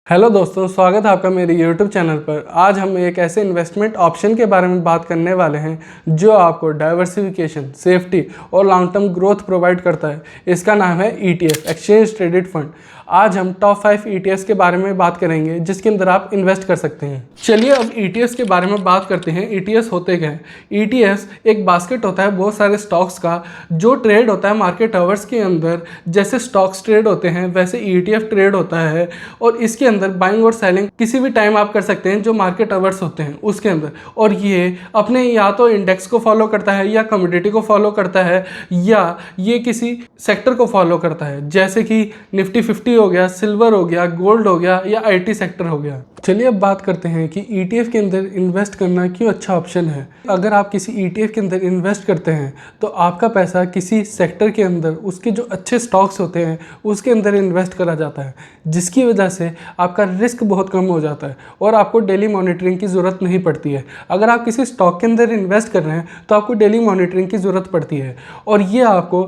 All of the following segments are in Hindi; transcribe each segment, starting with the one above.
हेलो दोस्तों, स्वागत है आपका मेरे YouTube चैनल पर। आज हम एक ऐसे इन्वेस्टमेंट ऑप्शन के बारे में बात करने वाले हैं जो आपको डाइवर्सिफिकेशन, सेफ्टी और लॉन्ग टर्म ग्रोथ प्रोवाइड करता है। इसका नाम है ETF, एक्सचेंज ट्रेडेड फंड। आज हम टॉप 5 ETFs के बारे में बात करेंगे जिसके अंदर आप इन्वेस्ट कर सकते हैं। चलिए अब ETFs के बारे में बात करते हैं। ETFs होते क्या हैं? ETFs एक बास्केट होता है बहुत सारे स्टॉक्स का जो ट्रेड होता है मार्केट आवर्स के अंदर। जैसे स्टॉक्स ट्रेड होते हैं वैसे ETF ट्रेड होता है और इसके अंदर बाइंग और सेलिंग किसी भी टाइम आप कर सकते हैं जो मार्केट आवर्स होते हैं उसके अंदर। और ये अपने या तो इंडेक्स को फॉलो करता है या कमोडिटी को फॉलो करता है या ये किसी सेक्टर को फॉलो करता है, जैसे कि निफ्टी 50 हो गया, सिल्वर हो गया, गोल्ड हो गया या IT सेक्टर हो गया। चलिए अब बात करते हैं कि ETF के अंदर इन्वेस्ट करना क्यों अच्छा ऑप्शन है। अगर आप किसी ETF के अंदर इन्वेस्ट करते हैं तो आपका पैसा किसी सेक्टर के अंदर उसके जो अच्छे स्टॉक्स होते हैं उसके अंदर इन्वेस्ट करा जाता है, जिसकी वजह से आपका रिस्क बहुत कम हो जाता है और आपको डेली मॉनिटरिंग की ज़रूरत नहीं पड़ती है। अगर आप किसी स्टॉक के अंदर इन्वेस्ट कर रहे हैं तो आपको डेली मॉनिटरिंग की ज़रूरत पड़ती है और ये आपको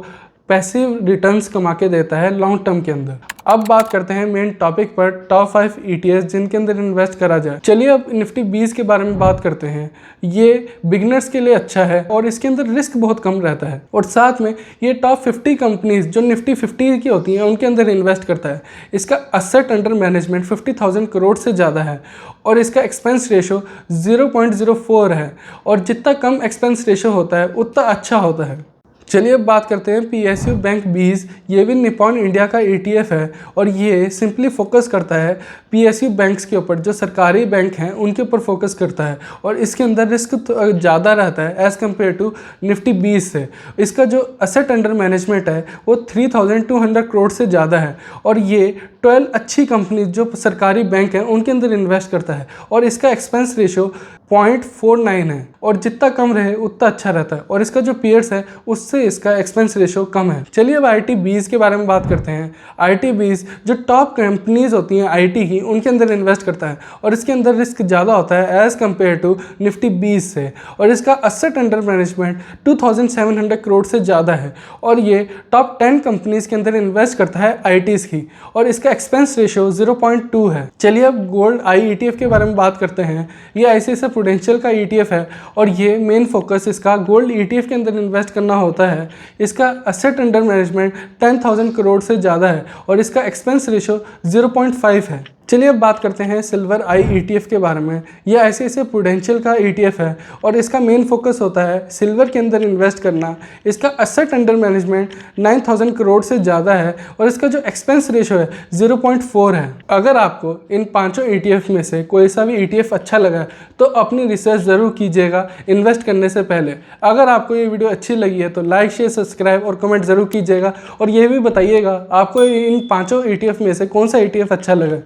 पैसिव रिटर्न्स कमा के देता है लॉन्ग टर्म के अंदर। अब बात करते हैं मेन टॉपिक पर, टॉप 5 ETFs जिनके अंदर इन्वेस्ट करा जाए। चलिए अब निफ्टी 20 के बारे में बात करते हैं। ये बिगिनर्स के लिए अच्छा है और इसके अंदर रिस्क बहुत कम रहता है और साथ में ये टॉप 50 कंपनीज जो निफ्टी 50 की होती हैं उनके अंदर इन्वेस्ट करता है। इसका असेट अंडर मैनेजमेंट 50,000 करोड़ से ज़्यादा है और इसका एक्सपेंस रेशो 0.04 है और जितना कम एक्सपेंस रेशो होता है उतना अच्छा होता है। चलिए अब बात करते हैं PSU बैंक 20। ये भी निपॉन इंडिया का ETF है और ये सिंपली फोकस करता है PSU बैंक्स के ऊपर, जो सरकारी बैंक हैं उनके ऊपर फोकस करता है और इसके अंदर रिस्क ज़्यादा रहता है एज़ कम्पेयर टू निफ्टी 20 से। इसका जो असेट अंडर मैनेजमेंट है वो 3,200 करोड़ से ज़्यादा है और ये 12 अच्छी कंपनी जो सरकारी बैंक हैं उनके अंदर इन्वेस्ट करता है और इसका एक्सपेंस रेशो 0.49 है और जितना कम रहे उतना अच्छा रहता है और इसका जो पीयर्स है उससे इसका एक्सपेंस रेशो कम है। चलिए अब IT 20 के बारे में बात करते हैं। IT 20 जो टॉप कंपनीज होती हैं IT की उनके अंदर इन्वेस्ट करता है और इसके अंदर रिस्क ज़्यादा होता है एज़ कम्पेयर टू निफ्टी 20 से और इसका असेट अंडर मैनेजमेंट 2,700 करोड़ से ज़्यादा है और ये टॉप 10 कंपनीज के अंदर इन्वेस्ट करता है ITs की और इसका एक्सपेंस रेशो 0.2 है। चलिए अब गोल्ड आई ETF के बारे में बात करते हैं। ये ICICI प्रूडेंशियल का ETF है और ये मेन फोकस इसका गोल्ड ETF के अंदर इन्वेस्ट करना होता है। इसका असेट अंडर मैनेजमेंट 10,000 करोड़ से ज़्यादा है और इसका एक्सपेंस रेशो 0.5 है। चलिए अब बात करते हैं सिल्वर आई ETF के बारे में। यह ICICI प्रूडेंशियल का ETF है और इसका मेन फोकस होता है सिल्वर के अंदर इन्वेस्ट करना। इसका असेट अंडर मैनेजमेंट 9,000 करोड़ से ज़्यादा है और इसका जो एक्सपेंस रेशो है 0.4 है। अगर आपको इन पांचों ETF में से कोई सा भी ETF अच्छा लगा तो अपनी रिसर्च ज़रूर कीजिएगा इन्वेस्ट करने से पहले। अगर आपको ये वीडियो अच्छी लगी है तो लाइक, शेयर, सब्सक्राइब और कमेंट ज़रूर कीजिएगा और ये भी बताइएगा आपको इन पाँचों ETF में से कौन सा ETF अच्छा लगा।